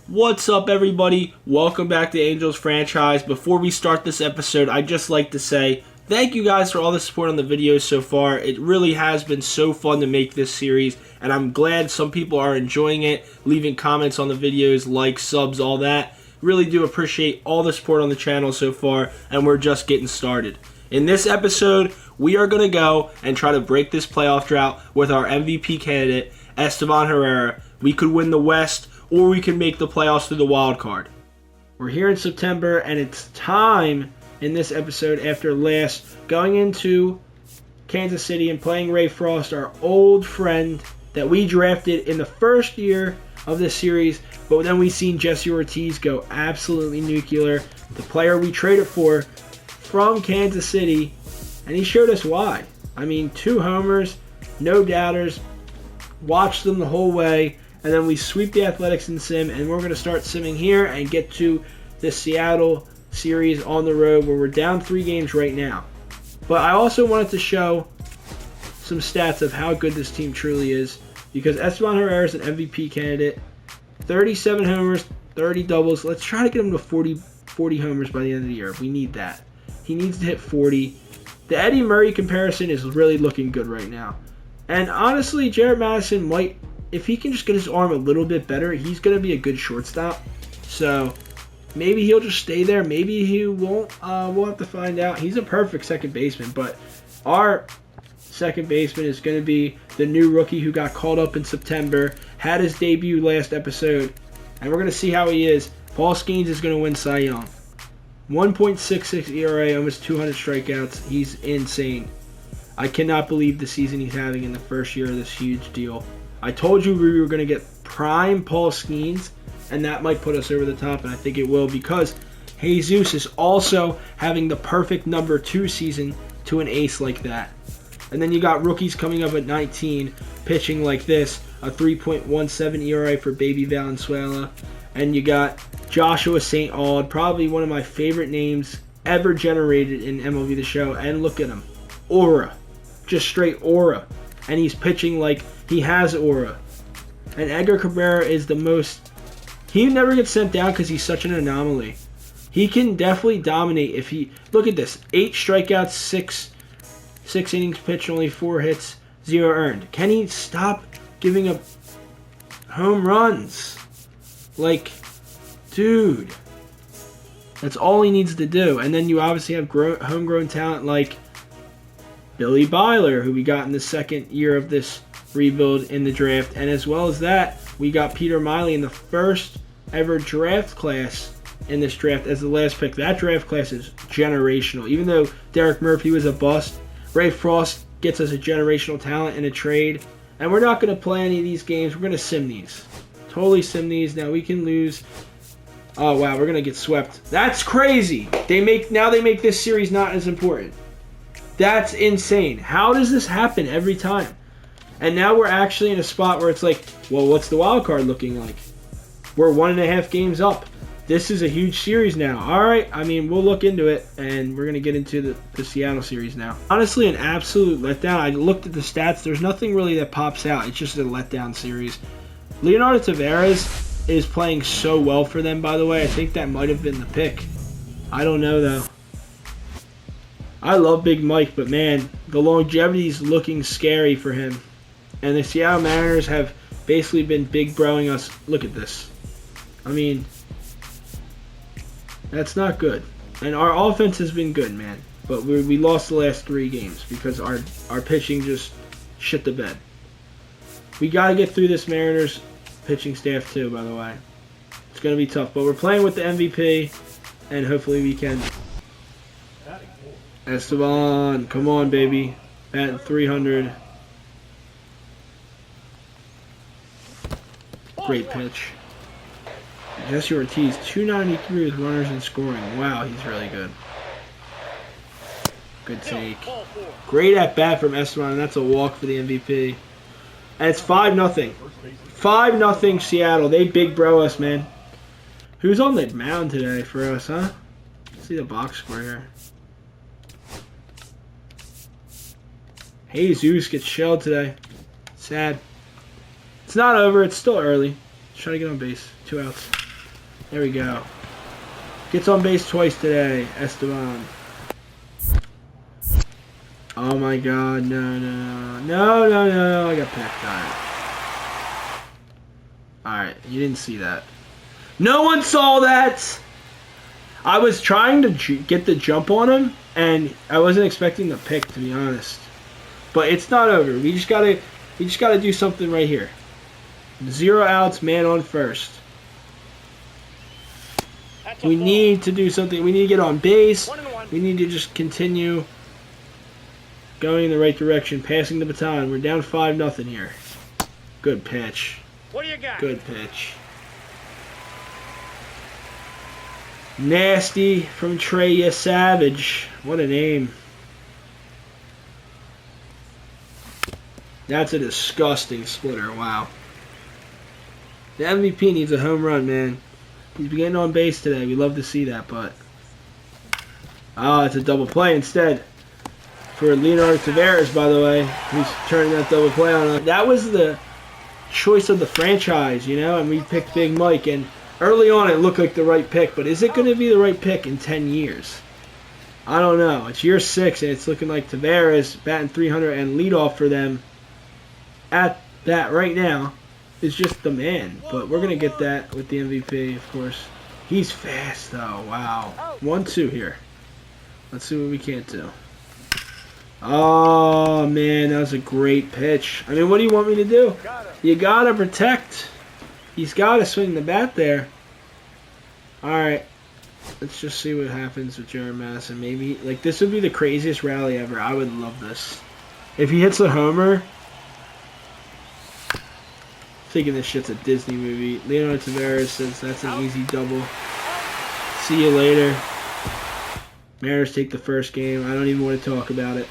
What's up, everybody? Welcome back to Angels Franchise. Before we start this episode, I'd just like to say thank you guys for all the support on the videos so far. It really has been so fun to make this series, and I'm glad some people are enjoying it, leaving comments on the videos, likes, subs, all that. Really do appreciate all the support on the channel so far, and we're just getting started. In this episode, we are going to go and try to break this playoff drought with our MVP candidate, Esteban Herrera. We could win the West, or we can make the playoffs through the wild card. We're here in September, and it's time in this episode after last going into Kansas City and playing Ray Frost, our old friend that we drafted in the first year of this series, but then we seen Jesse Ortiz go absolutely nuclear, the player we traded for from Kansas City, and he showed us why. I mean, 2 homers, no doubters, watched them the whole way. And then we sweep the Athletics in sim, and we're going to start simming here and get to the Seattle series on the road where we're down 3 games right now. But I also wanted to show some stats of how good this team truly is, because Esteban Herrera is an MVP candidate. 37 homers, 30 doubles. Let's try to get him to 40 homers by the end of the year. We need that. He needs to hit 40. The Eddie Murray comparison is really looking good right now. And honestly, Jared Madison might... If he can just get his arm a little bit better, he's going to be a good shortstop. So maybe he'll just stay there. Maybe he won't. We'll have to find out. He's a perfect second baseman, but our second baseman is going to be the new rookie who got called up in September, had his debut last episode, and we're going to see how he is. Paul Skeens is going to win Cy Young. 1.66 ERA, almost 200 strikeouts. He's insane. I cannot believe the season he's having in the first year of this huge deal. I told you we were going to get prime Paul Skeens, and that might put us over the top, and I think it will, because Jesus is also having the perfect number 2 season to an ace like that. And then you got rookies coming up at 19, pitching like this, a 3.17 ERA for Baby Valenzuela, and you got Joshua St. Aud, probably one of my favorite names ever generated in MLB The Show, and look at him, aura, just straight aura, and he's pitching like he has aura. And Edgar Cabrera is the most... He never gets sent down because he's such an anomaly. He can definitely dominate if he... Look at this. 8 strikeouts, 6 innings pitched, only 4 hits, 0 earned. Can he stop giving up home runs? Like, dude. That's all he needs to do. And then you obviously have homegrown talent like Billy Byler, who we got in the second year of this rebuild in the draft, and as well as that, we got Peter Miley in the first ever draft class in this draft as the last pick. That draft class is generational. Even though Derek Murphy was a bust, Ray Frost gets us a generational talent in a trade, and we're not going to play any of these games. We're going to sim these. Totally sim these. Now we can lose. Oh wow, we're going to get swept. That's crazy. They make this series not as important. That's insane. How does this happen every time? And now we're actually in a spot where it's like, well, what's the wild card looking like? We're 1.5 games up. This is a huge series now. All right, I mean, we'll look into it, and we're going to get into the Seattle series now. Honestly, an absolute letdown. I looked at the stats. There's nothing really that pops out. It's just a letdown series. Leonardo Taveras is playing so well for them, by the way. I think that might have been the pick. I don't know, though. I love Big Mike, but, man, the longevity is looking scary for him. And the Seattle Mariners have basically been big broing us. Look at this. I mean, that's not good. And our offense has been good, man. But we lost the last 3 games because our pitching just shit the bed. We got to get through this Mariners pitching staff too, by the way. It's going to be tough. But we're playing with the MVP, and hopefully we can. Esteban, come on, baby. Batting 300. Great pitch. Jesse Ortiz, 293 with runners and scoring. Wow, he's really good. Good take. Great at bat from Esteban, and that's a walk for the MVP. And it's 5-0. 5-0 Seattle. They big bro us, man. Who's on the mound today for us, huh? Let's see the box score here. Jesus gets shelled today. Sad. It's not over. It's still early. Just trying to get on base. 2 outs. There we go. Gets on base twice today, Esteban. Oh my god, no. I got picked. Alright, you didn't see that. No one saw that! I was trying to get the jump on him, and I wasn't expecting the pick, to be honest. But it's not over. We just gotta do something right here. 0 outs, man on first. We need to do something. We need to get on base. We need to just continue going in the right direction, passing the baton. We're down 5-0 here. Good pitch. What do you got? Good pitch. Nasty from Trey Savage. What a name. That's a disgusting splitter. Wow. The MVP needs a home run, man. He's been getting on base today. We love to see that, but... it's a double play instead. For Leonardo Taveras, by the way. Who's turning that double play on. That was the choice of the franchise, you know? And we picked Big Mike, and early on it looked like the right pick, but is it going to be the right pick in 10 years? I don't know. It's year 6, and it's looking like Taveras batting 300 and leadoff for them at that right now is just the man. But we're going to get that with the MVP, of course. He's fast, though. Wow. 1-2 here. Let's see what we can't do. Oh, man, that was a great pitch. I mean, what do you want me to do? You got to protect. He's got to swing the bat there. All right. Let's just see what happens with Jared Madison. Maybe, like, this would be the craziest rally ever. I would love this. If he hits a homer, thinking this shit's a Disney movie. Leonardo Taveras says that's an easy double. See you later. Mariners take the first game. I don't even want to talk about it.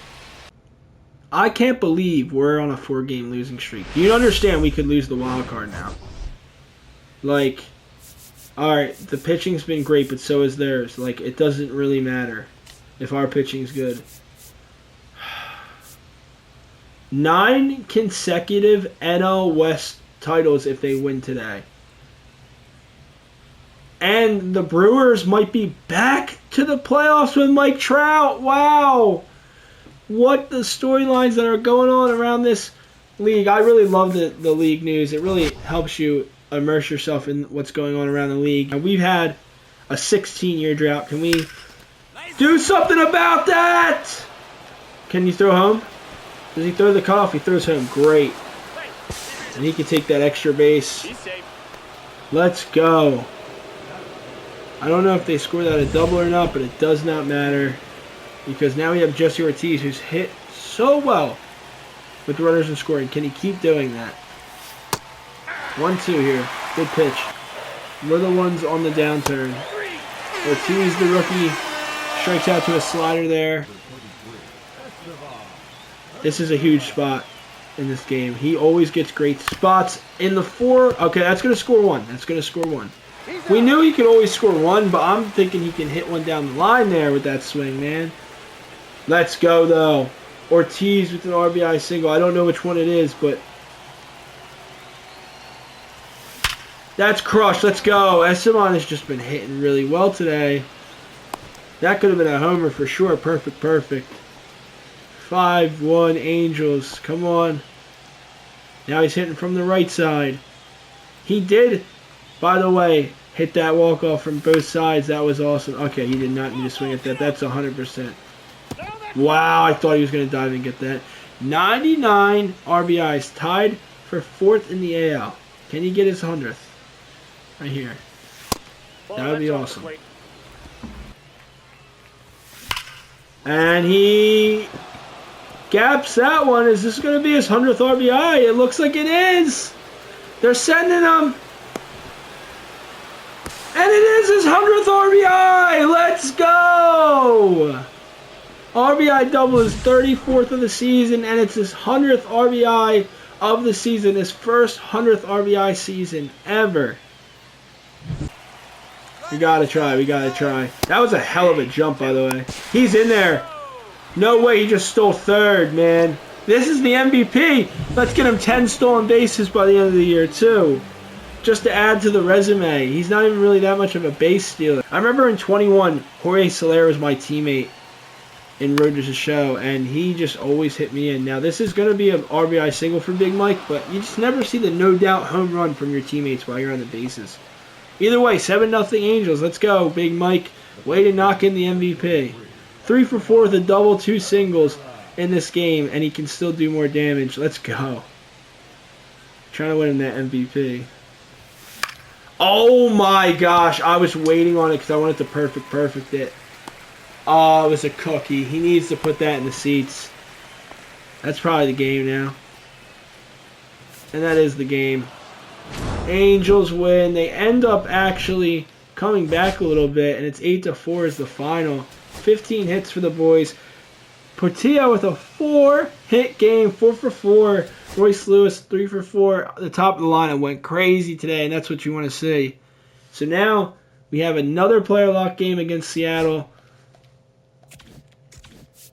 I can't believe we're on a 4-game losing streak. You understand we could lose the wild card now. Like, alright, the pitching's been great, but so is theirs. Like, it doesn't really matter if our pitching's good. 9 consecutive NL West titles if they win today. And the Brewers might be back to the playoffs with Mike Trout. Wow. What the storylines that are going on around this league. I really love the league news. It really helps you immerse yourself in what's going on around the league. And we've had a 16-year drought. Can we do something about that? Can you throw home? Does he throw the cutoff? He throws home. Great. And he can take that extra base. Let's go. I don't know if they scored that a double or not, but it does not matter. Because now we have Jesse Ortiz, who's hit so well with runners in scoring. Can he keep doing that? 1-2 here. Good pitch. We're the ones on the downturn. Ortiz, the rookie, strikes out to a slider there. This is a huge spot in this game. He always gets great spots in the 4. Okay, that's going to score 1. That's going to score 1. We knew he could always score 1, but I'm thinking he can hit one down the line there with that swing, man. Let's go, though. Ortiz with an RBI single. I don't know which one it is, but that's crushed. Let's go. Esteban has just been hitting really well today. That could have been a homer for sure. Perfect, perfect. 5-1 Angels. Come on. Now he's hitting from the right side. He did, by the way, hit that walk-off from both sides. That was awesome. Okay, he did not need to swing at that. That's 100%. Wow, I thought he was going to dive and get that. 99 RBIs, tied for 4th in the AL. Can he get his 100th? Right here. That would be awesome. And he gaps that one. Is this going to be his 100th RBI? It looks like it is. They're sending him. And it is his 100th RBI. Let's go. RBI double, his 34th of the season, and it's his 100th RBI of the season, his first 100th RBI season ever. We gotta try, we gotta try. That was a hell of a jump, by the way. He's in there. No way, he just stole 3rd, man. This is the MVP. Let's get him 10 stolen bases by the end of the year, too. just to add to the resume. He's not even really that much of a base stealer. I remember in 21, Jorge Soler was my teammate in Road to the Show, and he just always hit me in. Now, this is going to be an RBI single for Big Mike, but you just never see the no-doubt home run from your teammates while you're on the bases. Either way, 7-0 Angels. Let's go, Big Mike. Way to knock in the MVP. 3 for 4 with a double, 2 singles in this game, and he can still do more damage. Let's go. Trying to win him that MVP. Oh my gosh, I was waiting on it because I wanted to perfect it. Oh, it was a cookie. He needs to put that in the seats. That's probably the game now. And that is the game. Angels win. They end up actually coming back a little bit, and it's 8-4 is the final. 15 hits for the boys. Portillo with a 4-hit game, 4 for 4. Royce Lewis, 3 for 4. The top of the lineup went crazy today, and that's what you want to see. So now we have another player lock game against Seattle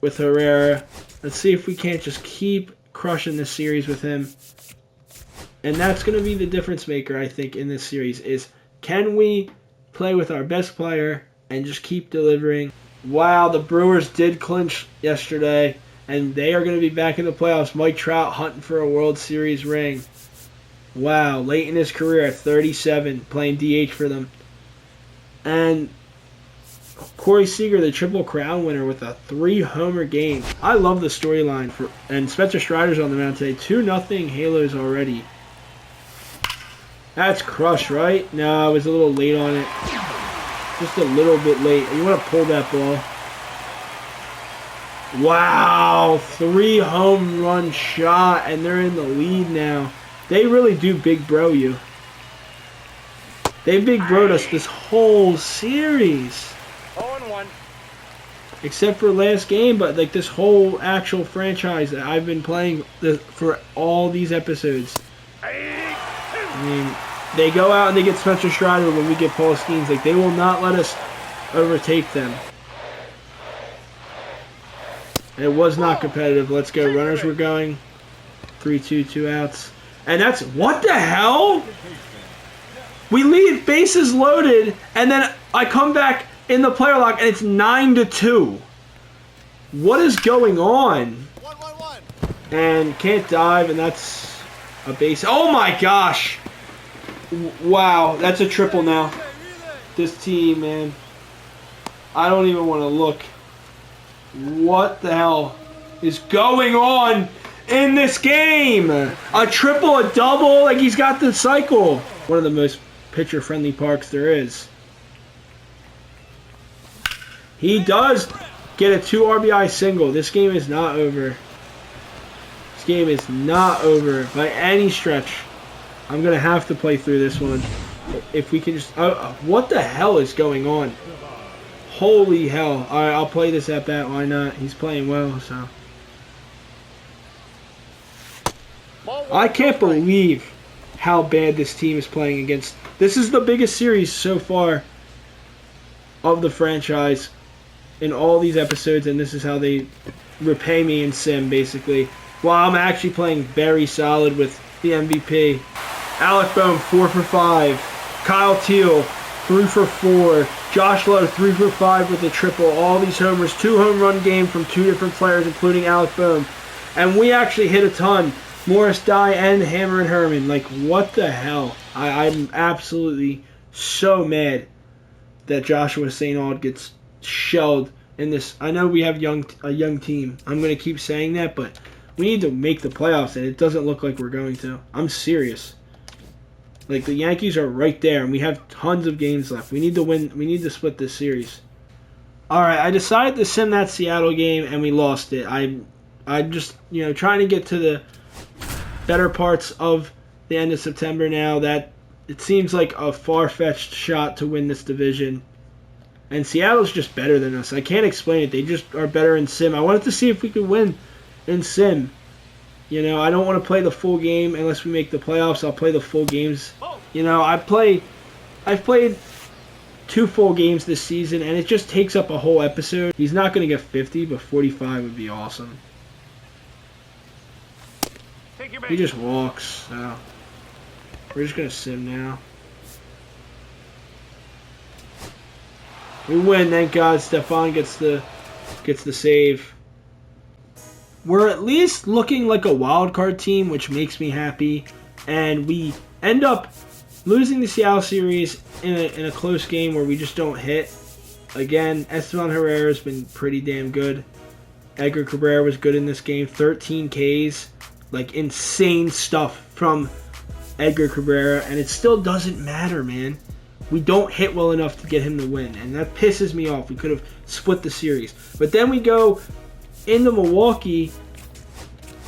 with Herrera. Let's see if we can't just keep crushing this series with him. And that's going to be the difference maker, I think, in this series is can we play with our best player and just keep delivering. Wow, the Brewers did clinch yesterday, and they are going to be back in the playoffs. Mike Trout hunting for a World Series ring. Wow, late in his career at 37, playing DH for them. And Corey Seager, the Triple Crown winner, with a 3-homer game. I love the storyline. And Spencer Strider's on the mound today. 2-0 Halos already. That's crushed, right? No, I was a little late on it. Just a little bit late. You want to pull that ball. Wow, 3-home run shot, and they're in the lead now. They really do big bro you. They big broed us this whole series. 0-1. Except for last game, but like this whole actual franchise that I've been playing for all these episodes. I mean, they go out and they get Spencer Strider when we get Paul Skeens. Like, they will not let us overtake them. And it was not competitive. Let's go. Runners were going. 3-2, 2 outs. And that's, what the hell? We leave bases loaded, and then I come back in the player lock, and it's 9-2. What is going on? 1-1-1. And can't dive, and that's a base. Oh my gosh! Wow, that's a triple now. This team, man. I don't even want to look. What the hell is going on in this game? A triple, a double, like he's got the cycle. One of the most pitcher-friendly parks there is. He does get a 2 RBI single. This game is not over. This game is not over by any stretch. I'm going to have to play through this one. If we can just... what the hell is going on? Holy hell. Alright, I'll play this at bat. Why not? He's playing well, so... I can't believe how bad this team is playing against... This is the biggest series so far of the franchise in all these episodes, and this is how they repay me in Sim, basically. While I'm actually playing very solid with the MVP. Alec Boehm, 4 for 5. Kyle Teal, 3 for 4. Josh Lowe, 3 for 5 with a triple. All these homers, 2 home run game from 2 different players, including Alec Boehm. And we actually hit a ton. Morris Dye and Hammer and Herman. Like, what the hell? I'm absolutely so mad that Joshua St. Aud gets shelled in this. I know we have a young team. I'm going to keep saying that, but we need to make the playoffs, and it doesn't look like we're going to. I'm serious. Like, the Yankees are right there, and we have tons of games left. We need to win. We need to split this series. All right, I decided to sim that Seattle game, and we lost it. I'm just, trying to get to the better parts of the end of September now. That it seems like a far-fetched shot to win this division. And Seattle's just better than us. I can't explain it. They just are better in sim. I wanted to see if we could win in sim. I don't want to play the full game unless we make the playoffs. I'll play the full games. I've played 2 full games this season, and it just takes up a whole episode. He's not going to get 50, but 45 would be awesome. He just walks. So. We're just going to sim now. We win, thank God. Stefan gets the save. We're at least looking like a wild card team, which makes me happy. And we end up losing the Seattle series in a close game where we just don't hit. Again, Esteban Herrera has been pretty damn good. Edgar Cabrera was good in this game. 13 Ks. Like, insane stuff from Edgar Cabrera. And it still doesn't matter, man. We don't hit well enough to get him to win. And that pisses me off. We could have split the series. But then we go into Milwaukee,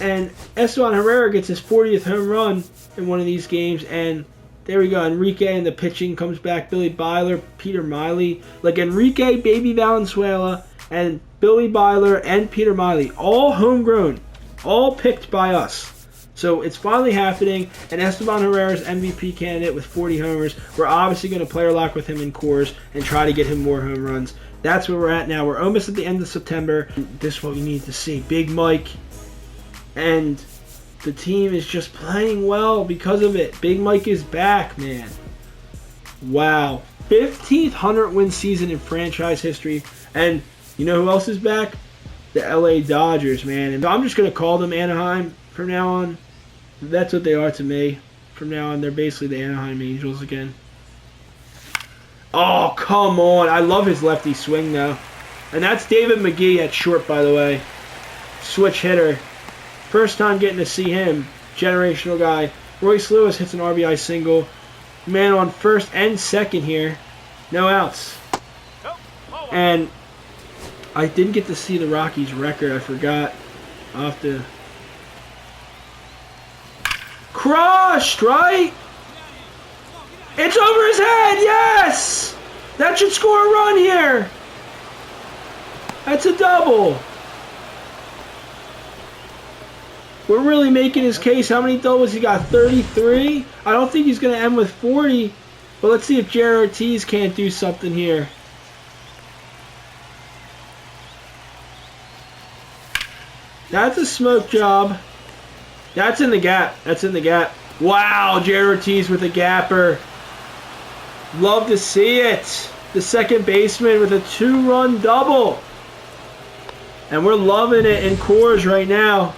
and Esteban Herrera gets his 40th home run in one of these games. And there we go. Enrique and the pitching comes back. Billy Byler, Peter Miley. Like, Enrique, Baby Valenzuela, and Billy Byler and Peter Miley. All homegrown. All picked by us. So it's finally happening, and Esteban Herrera's MVP candidate with 40 homers. We're obviously going to player lock with him in Coors and try to get him more home runs. That's where we're at now. We're almost at the end of September. This is what we need to see. Big Mike, and the team is just playing well because of it. Big Mike is back, man. Wow. 15th 100-win season in franchise history. And you know who else is back? The LA Dodgers, man. And I'm just going to call them Anaheim from now on. That's what they are to me. From now on, they're basically the Anaheim Angels again. Oh, come on. I love his lefty swing, though. And that's David McGee at short, by the way. Switch hitter. First time getting to see him. Generational guy. Royce Lewis hits an RBI single. Man on first and second here. No outs. And I didn't get to see the Rockies record. I forgot. I'll have to... Crushed, right? It's over his head, yes! That should score a run here. That's a double. We're really making his case. How many doubles he got? 33? I don't think he's going to end with 40. But let's see if Jared Ortiz can't do something here. That's a smoke job. That's in the gap. That's in the gap. Wow, Jared Ortiz with a gapper. Love to see it. The second baseman with a 2-run double. And we're loving it in Coors right now.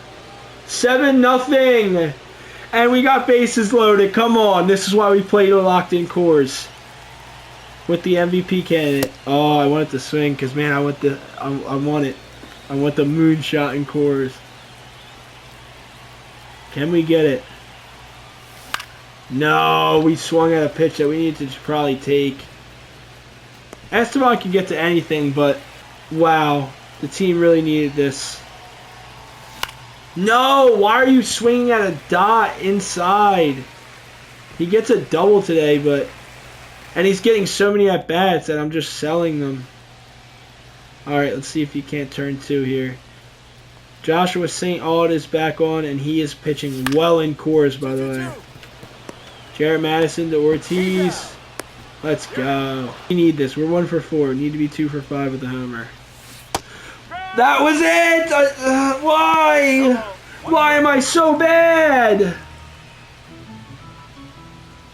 7-0. And we got bases loaded. Come on. This is why we played a locked-in Coors. With the MVP candidate. Oh, I wanted to swing because, man, I want it. I want the moonshot in Coors. Can we get it? No, we swung at a pitch that we need to probably take. Esteban can get to anything, but wow, the team really needed this. No, why are you swinging at a dot inside? He gets a double today, and he's getting so many at-bats that I'm just selling them. All right, let's see if he can't turn 2 here. Joshua St. Aud is back on, and he is pitching well in Coors, by the way. Jared Madison to Ortiz. Let's go. We need this. We're 1 for 4. We need to be 2 for 5 with the homer. That was it! Why? Why am I so bad?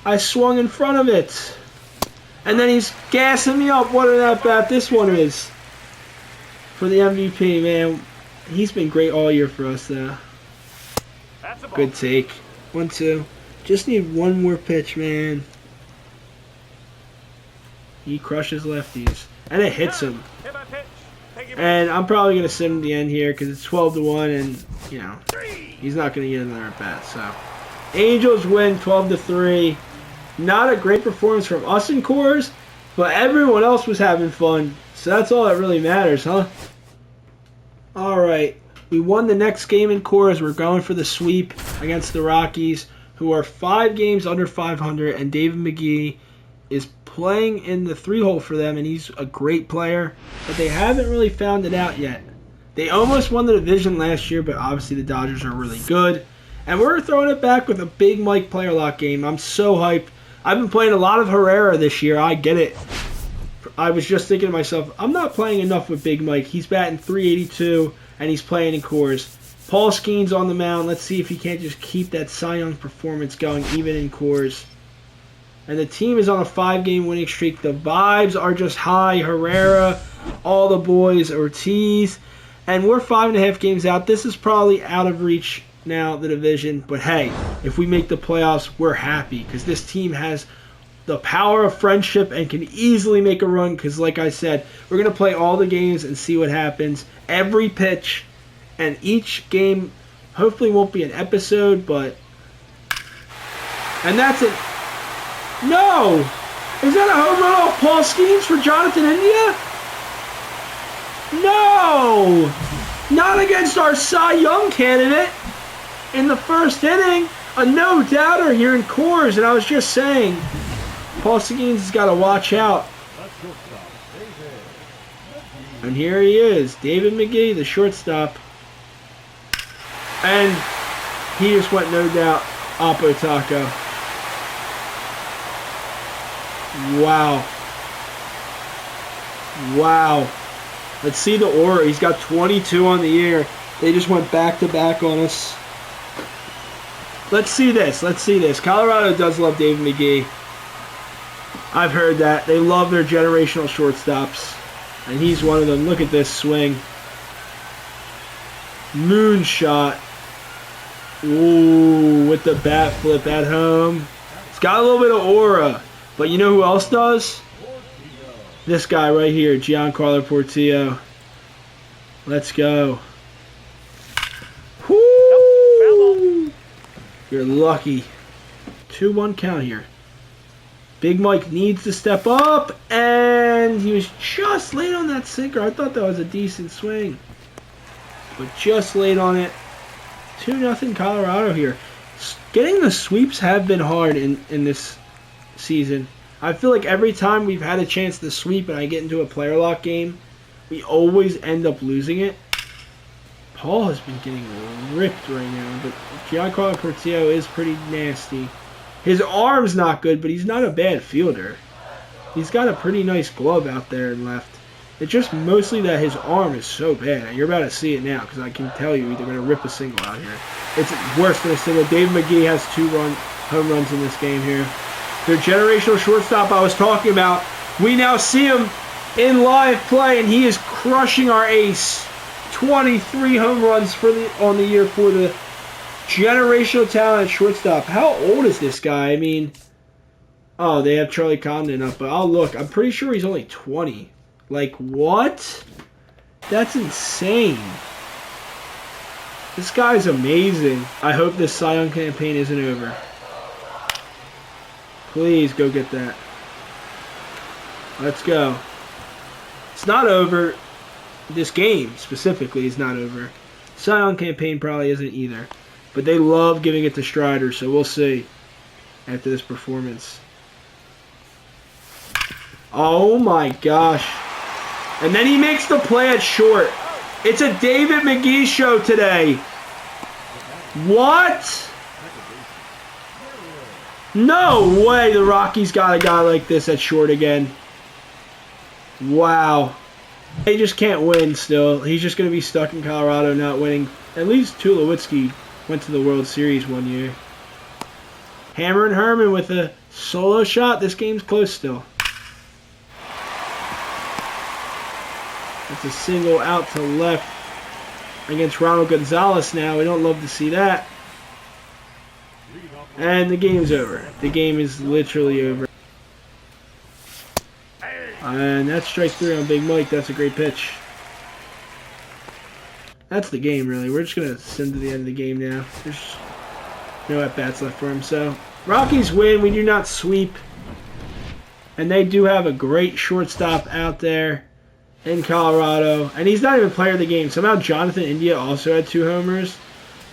I swung in front of it. And then he's gassing me up. What an at-bat this one is. For the MVP, man. He's been great all year for us, though. Good take. 1-2. Just need one more pitch, man. He crushes lefties. And it hits him. And I'm probably going to sim him the end here because it's 12-1 and, you know, he's not going to get another at-bat. So, Angels win 12-3. Not a great performance from us in Coors, but everyone else was having fun. So that's all that really matters, huh? Alright, we won the next game in Coors. We're going for the sweep against the Rockies, who are 5 games under 500, and David McGee is playing in the 3-hole for them, and he's a great player, but they haven't really found it out yet. They almost won the division last year, but obviously the Dodgers are really good, and we're throwing it back with a big Mike player lock game. I'm so hyped. I've been playing a lot of Herrera this year. I get it. I was just thinking to myself, I'm not playing enough with Big Mike. He's batting .382, and he's playing in Coors. Paul Skeens on the mound. Let's see if he can't just keep that Cy Young performance going, even in Coors. And the team is on a 5-game winning streak. The vibes are just high. Herrera, all the boys, Ortiz. And we're 5.5 games out. This is probably out of reach now, the division. But hey, if we make the playoffs, we're happy. Because this team has the power of friendship and can easily make a run. Because like I said, we're going to play all the games and see what happens. Every pitch. And each game hopefully won't be an episode, but... And that's it. No! Is that a home run off Paul Skeens for Jonathan India? No! Not against our Cy Young candidate in the first inning. A no-doubter here in Coors, and I was just saying, Paul Skeens has got to watch out. And here he is, David McGee, the shortstop. And he just went no doubt, Oppo Taco. Wow. Wow. Let's see the aura. He's got 22 on the year. They just went back-to-back on us. Let's see this. Let's see this. Colorado does love David McGee. I've heard that. They love their generational shortstops. And he's one of them. Look at this swing. Moonshot. Ooh, with the bat flip at home. It's got a little bit of aura. But you know who else does? This guy right here, Giancarlo Portillo. Let's go. Woo! You're lucky. 2-1 count here. Big Mike needs to step up, and he was just late on that sinker. I thought that was a decent swing, but just late on it. 2-0 Colorado here. Getting the sweeps have been hard in this season. I feel like every time we've had a chance to sweep and I get into a player lock game, we always end up losing it. Paul has been getting ripped right now, but Giancarlo Portillo is pretty nasty. His arm's not good, but he's not a bad fielder. He's got a pretty nice glove out there and left. It's just mostly that his arm is so bad. And you're about to see it now, because I can tell you they're going to rip a single out here. It's worse than a single. David McGee has 2 home runs in this game here. Their generational shortstop I was talking about, we now see him in live play, and he is crushing our ace. 23 home runs on the year for the generational talent shortstop. How old is this guy? I mean, oh, they have Charlie Condon up, but I'll look. I'm pretty sure he's only 20. Like, what? That's insane. This guy's amazing. I hope this Cy Young campaign isn't over. Please go get that. Let's go. It's not over. This game, specifically, is not over. Cy Young campaign probably isn't either. But they love giving it to Strider, so we'll see after this performance. Oh my gosh. And then he makes the play at short. It's a David McGee show today. What? No way the Rockies got a guy like this at short again. Wow. They just can't win still. He's just going to be stuck in Colorado not winning. At least Tulowitzki went to the World Series one year. Hammer and Herman with a solo shot. This game's close still. It's a single out to left against Ronald Gonzalez now. We don't love to see that. And the game's over. The game is literally over. And that's strike 3 on Big Mike. That's a great pitch. That's the game, really. We're just going to send to the end of the game now. There's no at-bats left for him. So, Rockies win. We do not sweep. And they do have a great shortstop out there in Colorado. And he's not even player of the game. Somehow Jonathan India also had 2 homers.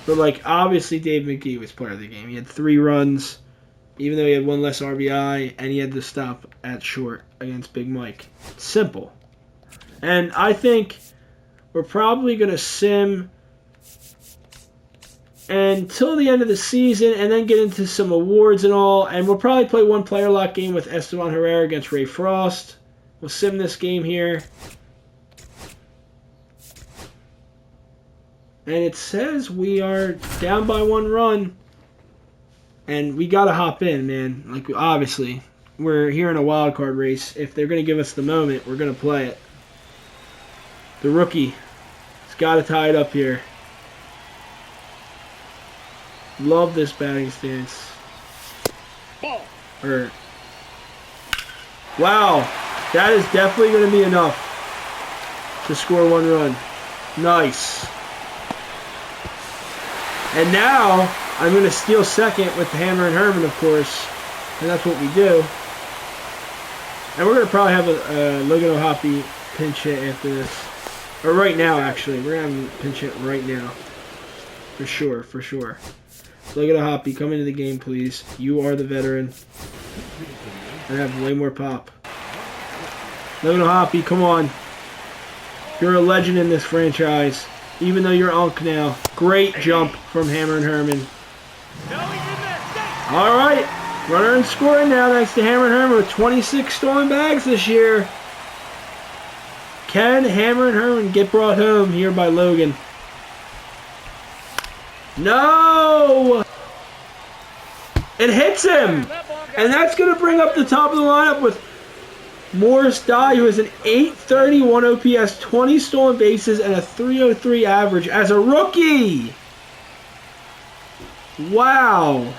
But, like, obviously Dave McGee was player of the game. He had 3 runs, even though he had 1 less RBI, and he had to stop at short against Big Mike. Simple. And I think we're probably going to sim until the end of the season and then get into some awards and all. And we'll probably play 1 player lock game with Esteban Herrera against Ray Frost. We'll sim this game here. And it says we are down by 1 run. And we got to hop in, man. Like, obviously, we're here in a wild card race. If they're going to give us the moment, we're going to play it. The rookie has got to tie it up here. Love this batting stance. Wow, that is definitely going to be enough to score 1 run. Nice. And now I'm going to steal second with the Hammer and Herman, of course, and that's what we do. And we're going to probably have a Logan O'Hoppe pinch hit after this. Or right now, actually. We're going to have a pinch hit right now. For sure, for sure. Logan O'Hoppe, come into the game, please. You are the veteran. I have way more pop. Logan O'Hoppe, come on. You're a legend in this franchise. Even though you're Unk now. Great jump from Hammer and Herman. Alright. Runner and scoring now thanks to Hammer and Herman with 26 stolen bags this year. Can Hammer and Herman get brought home here by Logan? No! It hits him! And that's going to bring up the top of the lineup with Morris Dye, who has an 831 OPS, 20 stolen bases, and a 303 average as a rookie. Wow.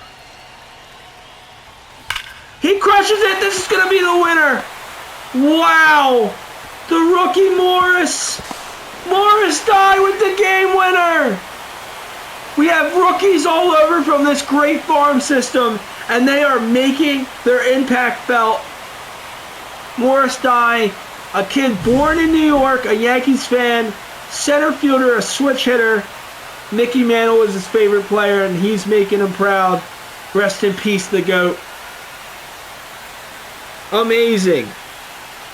He crushes it. This is going to be the winner. Wow. The rookie Morris. Morris Dye with the game winner. We have rookies all over from this great farm system, and they are making their impact felt. Morris Dye, a kid born in New York, a Yankees fan, center fielder, a switch hitter. Mickey Mantle was his favorite player, and he's making him proud. Rest in peace, the GOAT. Amazing.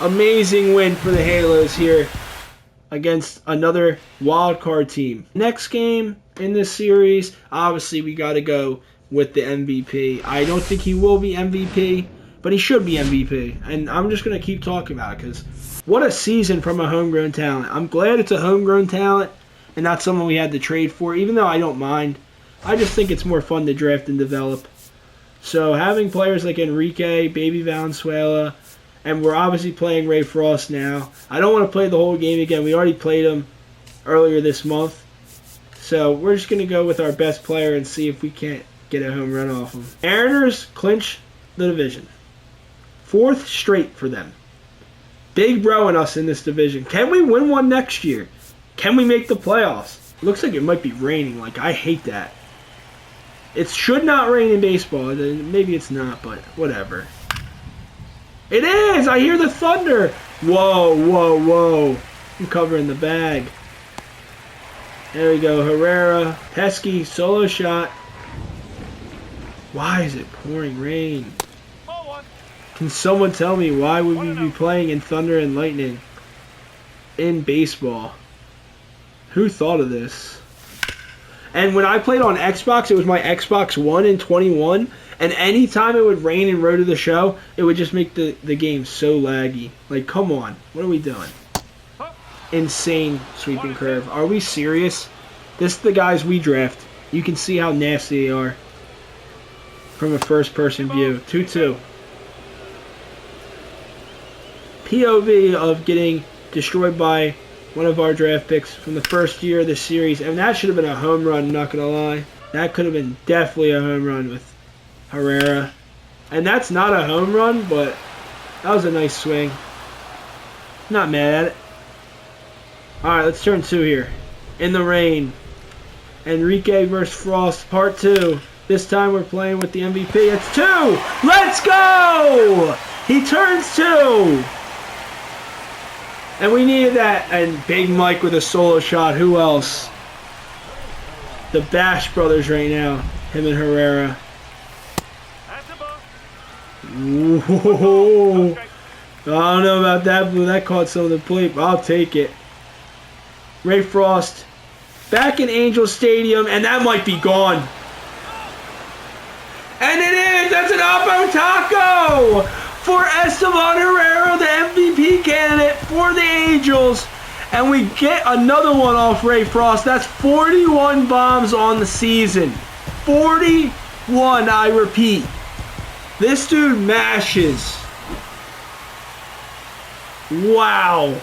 Amazing win for the Halos here against another wild card team. Next game in this series, obviously we got to go with the MVP. I don't think he will be MVP, but he should be MVP. And I'm just going to keep talking about it because what a season from a homegrown talent. I'm glad it's a homegrown talent and not someone we had to trade for, even though I don't mind. I just think it's more fun to draft and develop. So having players like Enrique, Baby Valenzuela, and we're obviously playing Ray Frost now. I don't want to play the whole game again. We already played him earlier this month. So we're just going to go with our best player and see if we can't get a home run off him. Mariners clinch the division. 4th straight for them. Big bro in us in this division. Can we win one next year? Can we make the playoffs? Looks like it might be raining. Like, I hate that. It should not rain in baseball. Maybe it's not, but whatever. It is! I hear the thunder! Whoa, whoa, whoa. I'm covering the bag. There we go. Herrera. Pesky. Solo shot. Why is it pouring rain? Can someone tell me why would we be playing in thunder and lightning in baseball? Who thought of this? And when I played on Xbox, it was my Xbox One in 21. And anytime it would rain in Road to the Show, it would just make the game so laggy. Like, come on. What are we doing? Insane sweeping curve. Are we serious? This is the guys we draft. You can see how nasty they are from a first-person view. 2-2. POV of getting destroyed by one of our draft picks from the first year of the series. And that should have been a home run, not going to lie. That could have been definitely a home run with Herrera. And that's not a home run, but that was a nice swing. Not mad at it. Alright, let's turn 2 here. In the rain. Enrique versus Frost, part 2. This time we're playing with the MVP. It's 2! Let's go! He turns 2! And we needed that. And Big Mike with a solo shot. Who else? The Bash brothers right now. Him and Herrera. Whoa. I don't know about that, Blue. That caught some of the plate, but I'll take it. Ray Frost back in Angel Stadium, and that might be gone. And it is! That's an Oppo Taco for Esteban Herrera, the MVP candidate for the Angels. And we get another one off Ray Frost. That's 41 bombs on the season. 41, I repeat. This dude mashes. Wow.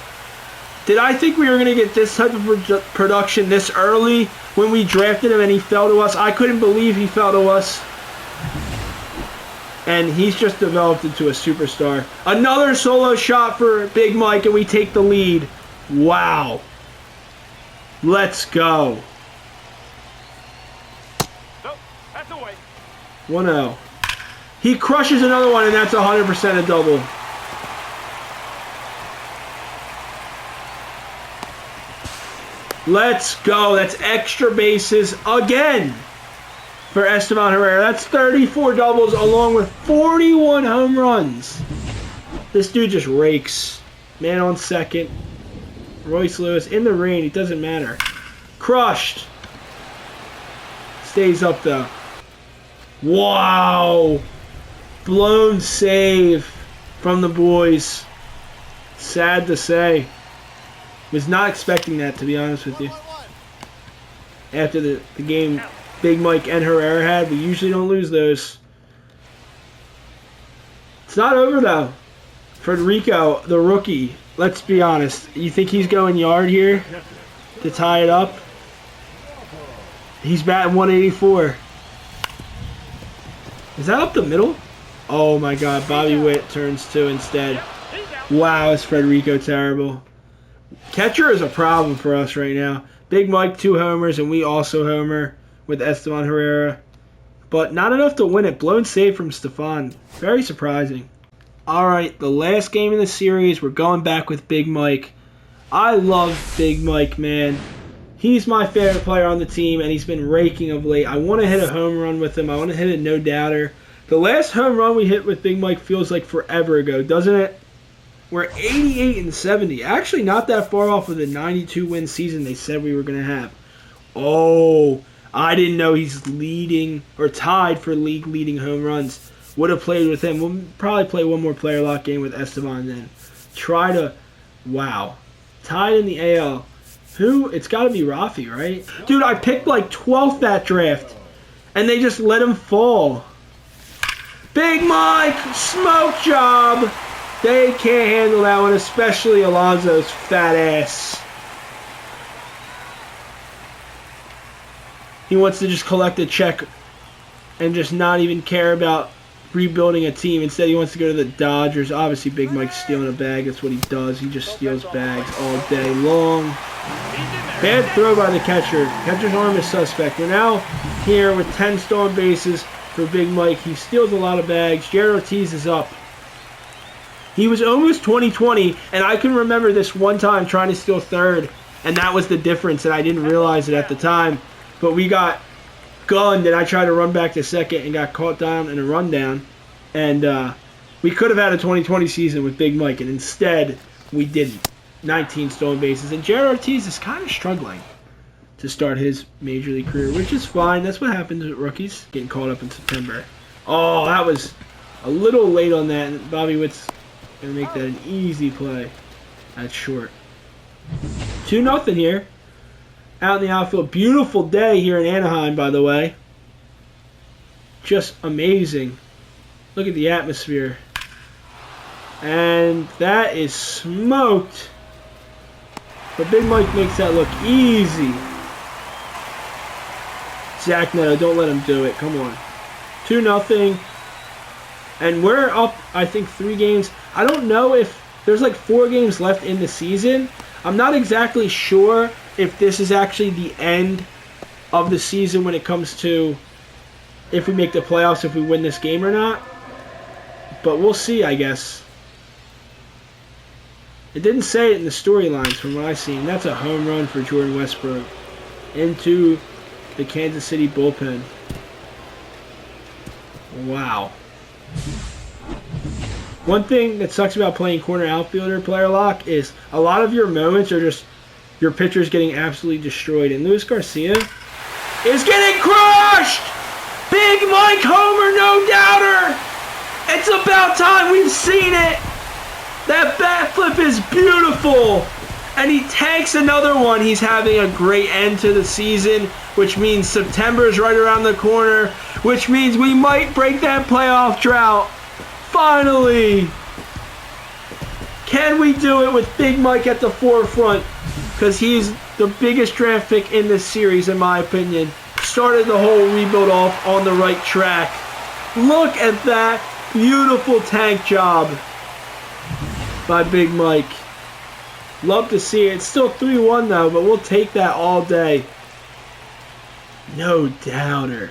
Did I think we were going to get this type of production this early when we drafted him and he fell to us? I couldn't believe he fell to us. And he's just developed into a superstar. Another solo shot for Big Mike and we take the lead. Wow. Let's go. Nope, that's away. 1-0. He crushes another one and that's 100% a double. Let's go. That's extra bases again for Esteban Herrera. That's 34 doubles along with 41 home runs. This dude just rakes. Man on second. Royce Lewis in the rain. It doesn't matter. Crushed. Stays up though. Wow. Blown save from the boys. Sad to say. Was not expecting that, to be honest with you. After the game Big Mike and Herrera had, we usually don't lose those. It's not over though. Federico, the rookie, let's be honest. You think he's going yard here to tie it up? He's batting 184. Is that up the middle? Oh my God, Bobby Witt turns 2 instead. Wow, is Federico terrible. Catcher is a problem for us right now. Big Mike 2 homers and we also homer with Esteban Herrera. But not enough to win it. Blown save from Stefan. Very surprising. Alright, the last game in the series. We're going back with Big Mike. I love Big Mike, man. He's my favorite player on the team and he's been raking of late. I want to hit a home run with him. I want to hit a no-doubter. The last home run we hit with Big Mike feels like forever ago, doesn't it? We're 88-70. Actually, not that far off of the 92-win season they said we were going to have. Oh, I didn't know he's leading or tied for league-leading home runs. Would have played with him. We'll probably play one more player lock game with Esteban then. Try to... Wow. Tied in the AL. Who? It's got to be Rafi, right? Dude, I picked like 12th that draft. And they just let him fall. Big Mike! Smoke job! They can't handle that one, especially Alonso's fat ass. He wants to just collect a check and just not even care about rebuilding a team. Instead, he wants to go to the Dodgers. Obviously, Big Mike's stealing a bag. That's what he does. He just steals bags all day long. Bad throw by the catcher. Catcher's arm is suspect. We're now here with 10 stolen bases for Big Mike. He steals a lot of bags. Jared Ortiz is up. He was almost 20-20, and I can remember this one time trying to steal third, and that was the difference, and I didn't realize it at the time. But we got gunned, and I tried to run back to second and got caught down in a rundown. And we could have had a 20-20 season with Big Mike, and instead we didn't. 19 stolen bases. And Jared Ortiz is kind of struggling to start his major league career, which is fine. That's what happens with rookies, getting caught up in September. Oh, that was a little late on that. And Bobby Witt's going to make that an easy play. That's short. 2-0 here. Out in the outfield. Beautiful day here in Anaheim, by the way. Just amazing. Look at the atmosphere. And that is smoked. But Big Mike makes that look easy. Zach Neto, don't let him do it. Come on. 2-0. And we're up, I think, 3 games. I don't know if there's like 4 games left in the season. I'm not exactly sure if this is actually the end of the season when it comes to if we make the playoffs, if we win this game or not. But we'll see, I guess. It didn't say it in the storylines from what I've seen. That's a home run for Jordan Westbrook into the Kansas City bullpen. Wow. One thing that sucks about playing corner outfielder player lock is a lot of your moments are just your pitcher's getting absolutely destroyed. And Luis Garcia is getting crushed! Big Mike homer, no doubter! It's about time we've seen it! That bat flip is beautiful! And he tanks another one. He's having a great end to the season, which means September is right around the corner, which means we might break that playoff drought. Finally! Can we do it with Big Mike at the forefront? Because he's the biggest draft pick in this series, in my opinion. Started the whole rebuild off on the right track. Look at that beautiful tank job by Big Mike. Love to see it. It's still 3-1 though, but we'll take that all day. No doubter.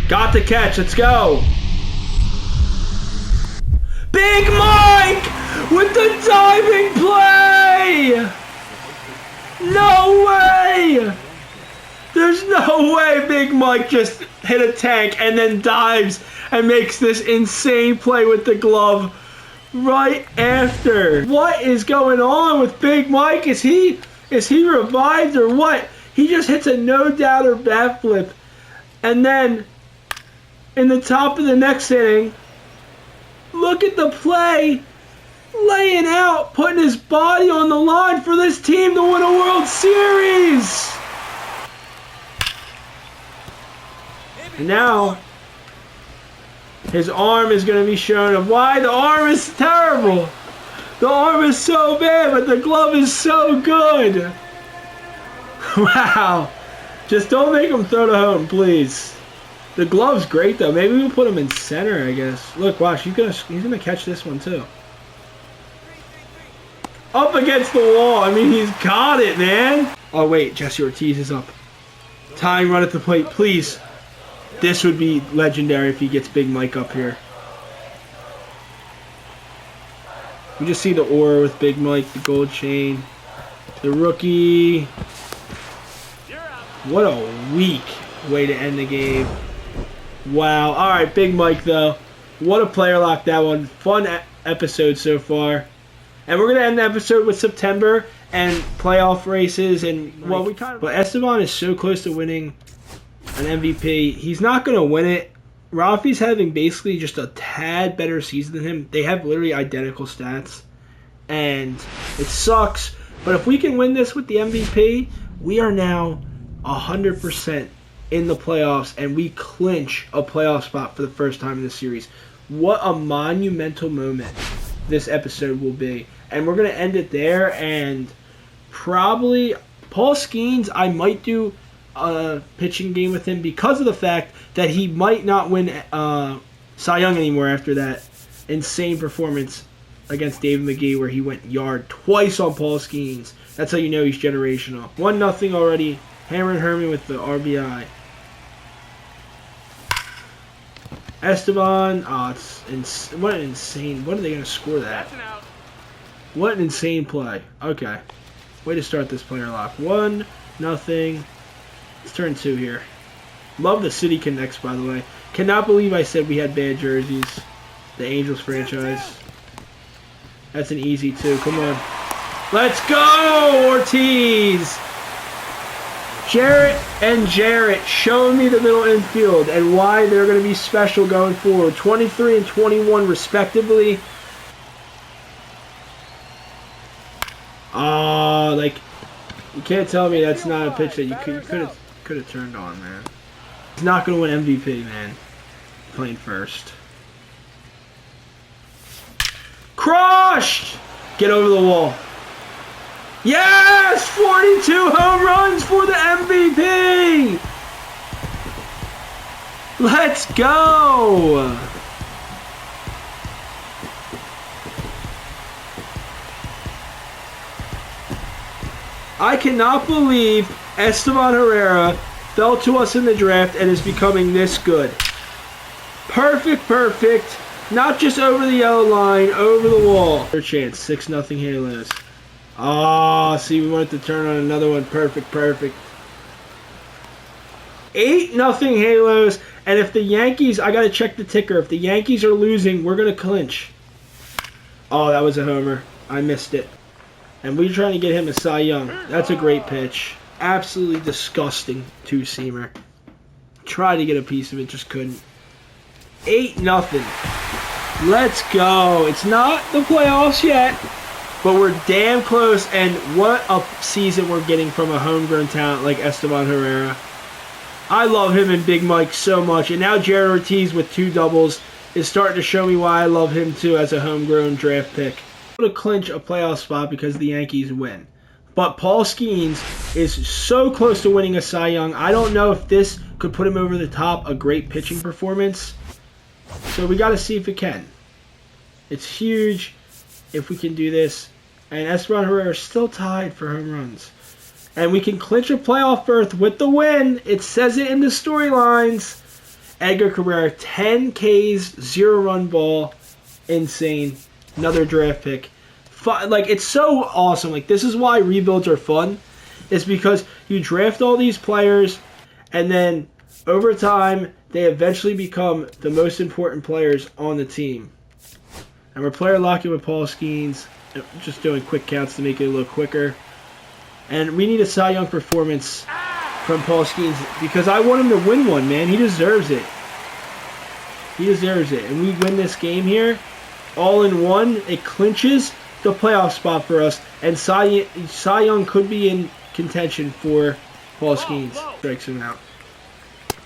Got the catch. Let's go. Big Mike with the diving play. No way. There's no way Big Mike just hit a tank and then dives and makes this insane play with the glove right after. What is going on with Big Mike? Is he revived or what? He just hits a no-doubter bat flip. And then in the top of the next inning, look at the play. Laying out, putting his body on the line for this team to win a World Series. And now, his arm is going to be shown of why the arm is terrible. The arm is so bad, but the glove is so good. Wow. Just don't make him throw to home, please. The glove's great, though. Maybe we'll put him in center, I guess. Look, watch. He's going to catch this one, too. Up against the wall. I mean, he's got it, man. Oh, wait. Jesse Ortiz is up. Tying run at the plate, please. This would be legendary if he gets Big Mike up here. We just see the aura with Big Mike, the gold chain, the rookie. What a weak way to end the game. Wow. All right, Big Mike, though. What a player lock that one. Fun episode so far. And we're going to end the episode with September and playoff races. And well, but Esteban is so close to winning an MVP. He's not going to win it. Rafi's having basically just a tad better season than him. They have literally identical stats. And it sucks. But if we can win this with the MVP, we are now 100% in the playoffs. And we clinch a playoff spot for the first time in the series. What a monumental moment this episode will be. And we're going to end it there. And probably Paul Skeens, I might do a pitching game with him because of the fact that he might not win Cy Young anymore after that insane performance against David McGee where he went yard twice on Paul Skeens. That's how you know he's generational. 1-0 already. Hammer and Herman with the RBI. Esteban, what an insane, what are they going to score that? What an insane play. Okay. Way to start this player lock. 1-0. It's turn 2 here. Love the City Connects, by the way. Cannot believe I said we had bad jerseys. The Angels franchise. That's an easy 2. Come on. Let's go, Ortiz! Jarrett and Jarrett showing me the middle infield and why they're going to be special going forward. 23 and 21 respectively. Oh, like, you can't tell me that's not a pitch that you could have turned on, man. He's not going to win MVP, man. Playing first. Crushed! Get over the wall. Yes! 42 home runs for the MVP! Let's go! I cannot believe Esteban Herrera fell to us in the draft and is becoming this good. Perfect, perfect. Not just over the yellow line, over the wall. Third chance, 6-0 Halos. Ah, see, we wanted to turn on another one. Perfect, perfect. 8-0 Halos. And if the Yankees, I got to check the ticker. If the Yankees are losing, we're going to clinch. Oh, that was a homer. I missed it. And we're trying to get him a Cy Young. That's a great pitch. Absolutely disgusting two-seamer. Tried to get a piece of it, just couldn't. 8-0. Let's go. It's not the playoffs yet, but we're damn close. And what a season we're getting from a homegrown talent like Esteban Herrera. I love him and Big Mike so much. And now Jared Ortiz with 2 doubles is starting to show me why I love him too as a homegrown draft pick. I'm going to clinch a playoff spot because the Yankees win. But Paul Skeens is so close to winning a Cy Young. I don't know if this could put him over the top. A great pitching performance. So we got to see if it can. It's huge if we can do this. And Esteban Herrera is still tied for home runs. And we can clinch a playoff berth with the win. It says it in the storylines. Edgar Cabrera, 10 Ks, 0-run ball. Insane. Another draft pick. Like, it's so awesome. Like, this is why rebuilds are fun. It's because you draft all these players, and then over time, they eventually become the most important players on the team. And we're player locking with Paul Skeens. Just doing quick counts to make it a little quicker. And we need a Cy Young performance from Paul Skeens because I want him to win one, man. He deserves it. He deserves it. And we win this game here, all in one. It clinches the playoff spot for us. And Cy Young could be in contention for Paul Skeens. Strikes him out.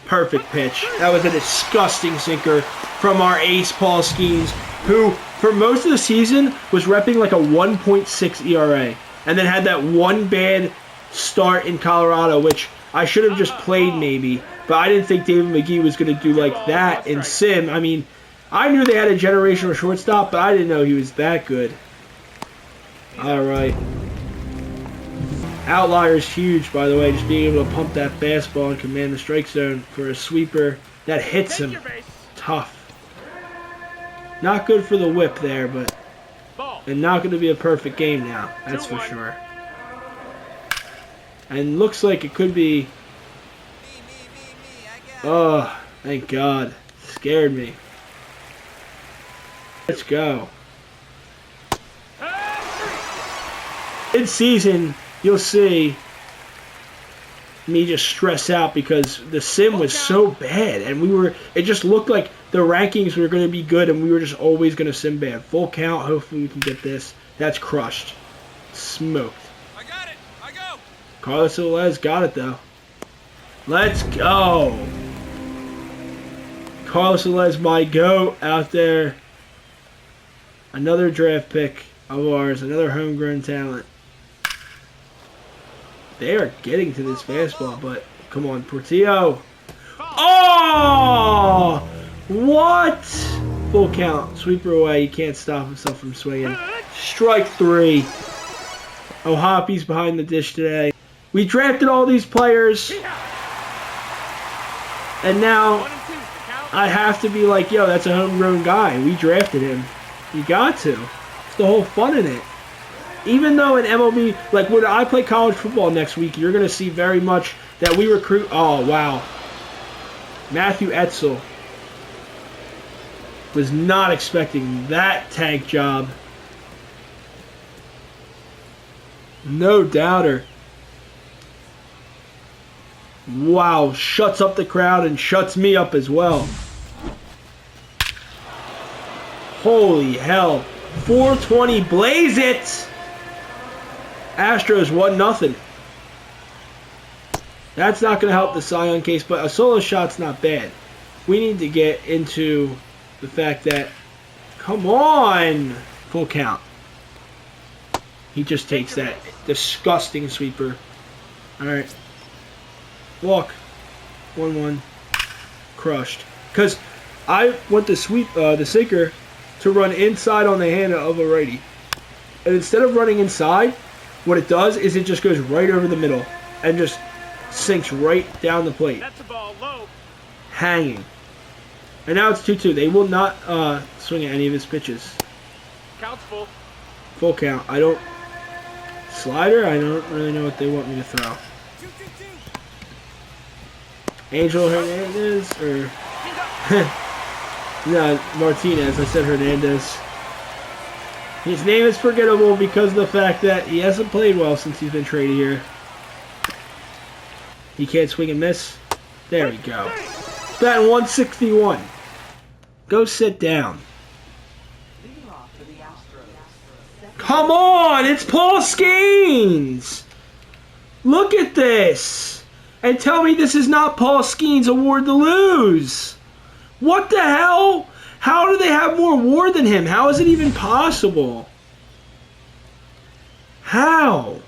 Perfect pitch. That was a disgusting sinker from our ace, Paul Skeens, who for most of the season was repping like a 1.6 ERA. And then had that one bad start in Colorado, which I should have just played maybe. But I didn't think David McGee was going to do like that in Sim. I mean, I knew they had a generational shortstop, but I didn't know he was that good. All right. Outlier's huge, by the way. Just being able to pump that fastball and command the strike zone for a sweeper that hits him. Tough. Not good for the whip there, but... And not going to be a perfect game now. That's for sure. And looks like it could be... Oh, thank God. Scared me. Let's go. Mid-season, you'll see me just stress out because the sim was so bad. And it just looked like the rankings were going to be good and we were just always going to sim bad. Full count. Hopefully we can get this. That's crushed. Smoked. I got it. I go. Carlos Velez got it though. Let's go. Carlos Velez, my GOAT out there. Another draft pick of ours. Another homegrown talent. They are getting to this fastball, but come on, Portillo. Oh! What? Full count. Sweeper away. He can't stop himself from swinging. Strike 3. Oh, Hoppy's behind the dish today. We drafted all these players. And now I have to be like, yo, that's a homegrown guy. We drafted him. You got to. It's the whole fun in it. Even though in MLB, like when I play college football next week, you're going to see very much that we recruit. Oh, wow. Matthew Etzel. Was not expecting that tank job. No doubter. Wow, shuts up the crowd and shuts me up as well. Holy hell. 420, blaze it! Astros 1-0. That's not going to help the Cy Young case, but a solo shot's not bad. We need to get into the fact that, come on, full count. He just takes that disgusting sweeper. All right, walk, 1-1, crushed. Because I want the sinker to run inside on the hand of a righty, and instead of running inside, what it does is it just goes right over the middle and just sinks right down the plate. That's the ball low. Hanging. And now it's 2-2. They will not swing at any of his pitches. Count's full. Full count. I don't... Slider? I don't really know what they want me to throw. Angel Hernandez? Or... no, Martinez. I said Hernandez. His name is forgettable because of the fact that he hasn't played well since he's been traded here. He can't swing and miss. There we go. Batting 161. Go sit down. Come on, it's Paul Skeens. Look at this. And tell me this is not Paul Skeens' award to lose. What the hell? How do they have more WAR than him? How is it even possible? How?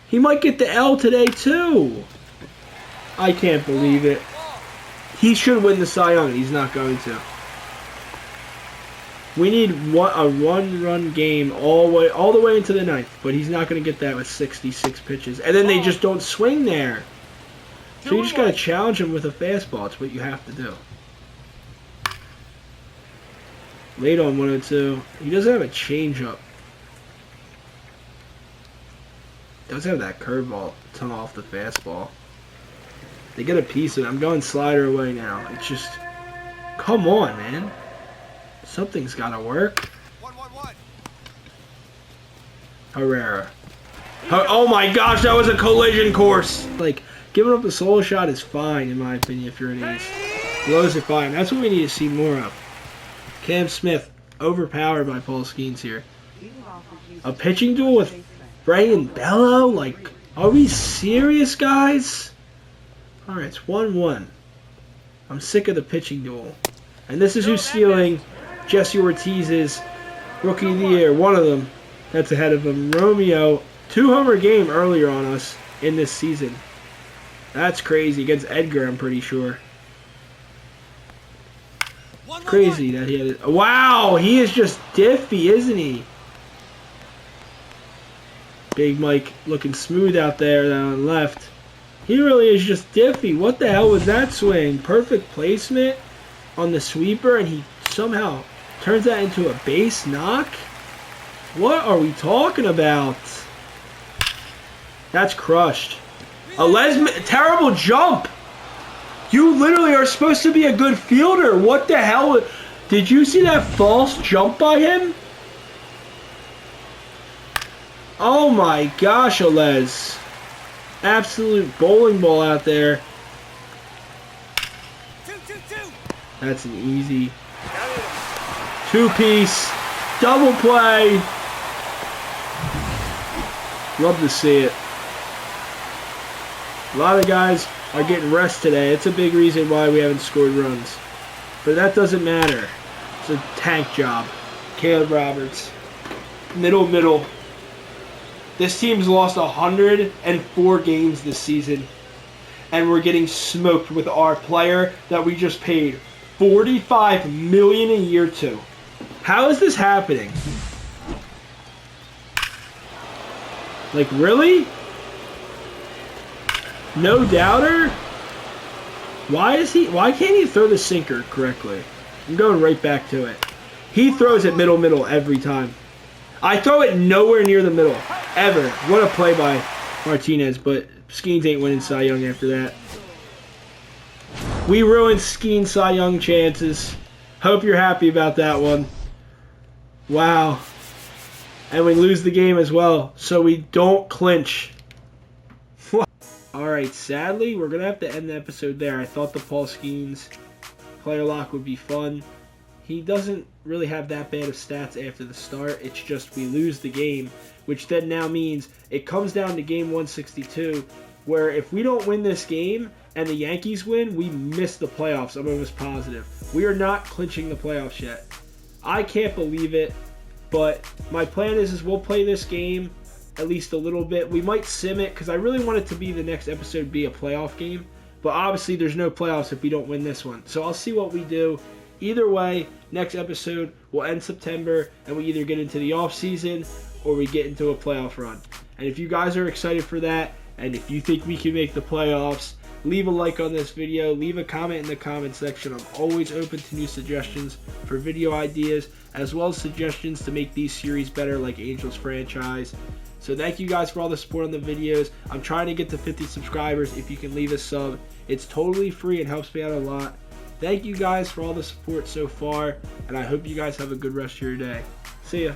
He might get the L today too. I can't believe it. He should win the Cy Young. He's not going to. We need a one-run game all the way into the ninth, but he's not going to get that with 66 pitches. And then they just don't swing there. So you just got to challenge him with a fastball. It's what you have to do. Late on 102. He doesn't have a changeup. Does have that curveball tongue off the fastball. They get a piece of it. I'm going slider away now. It's just, come on, man. Something's got to work. 1-1-1. Herrera. Oh my gosh, that was a collision course. Like, giving up the solo shot is fine, in my opinion, if you're an ace. Lows are fine. That's what we need to see more of. Cam Smith, overpowered by Paul Skeens here. A pitching duel with Brian Bello? Like, are we serious, guys? Alright, it's 1-1. I'm sick of the pitching duel. And this is who's stealing Jesse Ortiz's Rookie of the Year. One of them. That's ahead of him. Romeo, 2-homer game earlier on us in this season. That's crazy. Against Edgar, I'm pretty sure. Crazy that he had it. Wow, he is just diffy, isn't he? Big Mike looking smooth out there on left. He really is just diffy. What the hell was that swing? Perfect placement on the sweeper, and he somehow turns that into a base knock? What are we talking about? That's crushed. A terrible jump. You literally are supposed to be a good fielder. What the hell? Did you see that false jump by him? Oh my gosh, Alez. Absolute bowling ball out there. That's an easy two-piece double play. Love to see it. A lot of guys are getting rest today. It's a big reason why we haven't scored runs. But that doesn't matter. It's a tank job. Caleb Roberts. Middle. This team's lost 104 games this season. And we're getting smoked with our player that we just paid $45 million a year to. How is this happening? Like, really? No doubter? Why can't he throw the sinker correctly? I'm going right back to it. He throws it middle every time. I throw it nowhere near the middle. Ever. What a play by Martinez, but Skeens ain't winning Cy Young after that. We ruined Skeens Cy Young chances. Hope you're happy about that one. Wow. And we lose the game as well, so we don't clinch. Alright, sadly, we're going to have to end the episode there. I thought the Paul Skeens player lock would be fun. He doesn't really have that bad of stats after the start. It's just we lose the game, which then now means it comes down to game 162, where if we don't win this game and the Yankees win, we miss the playoffs. I'm almost positive. We are not clinching the playoffs yet. I can't believe it, but my plan is we'll play this game at least a little bit. We might sim it because I really want it to be the next episode be a playoff game, but obviously there's no playoffs if we don't win this one. So I'll see what we do. Either way, next episode will end September and we either get into the off season or we get into a playoff run. And if you guys are excited for that, and if you think we can make the playoffs, leave a like on this video, leave a comment in the comment section. I'm always open to new suggestions for video ideas, as well as suggestions to make these series better, like Angels franchise. So thank you guys for all the support on the videos. I'm trying to get to 50 subscribers. If you can leave a sub, it's totally free and helps me out a lot. Thank you guys for all the support so far, and I hope you guys have a good rest of your day. See ya.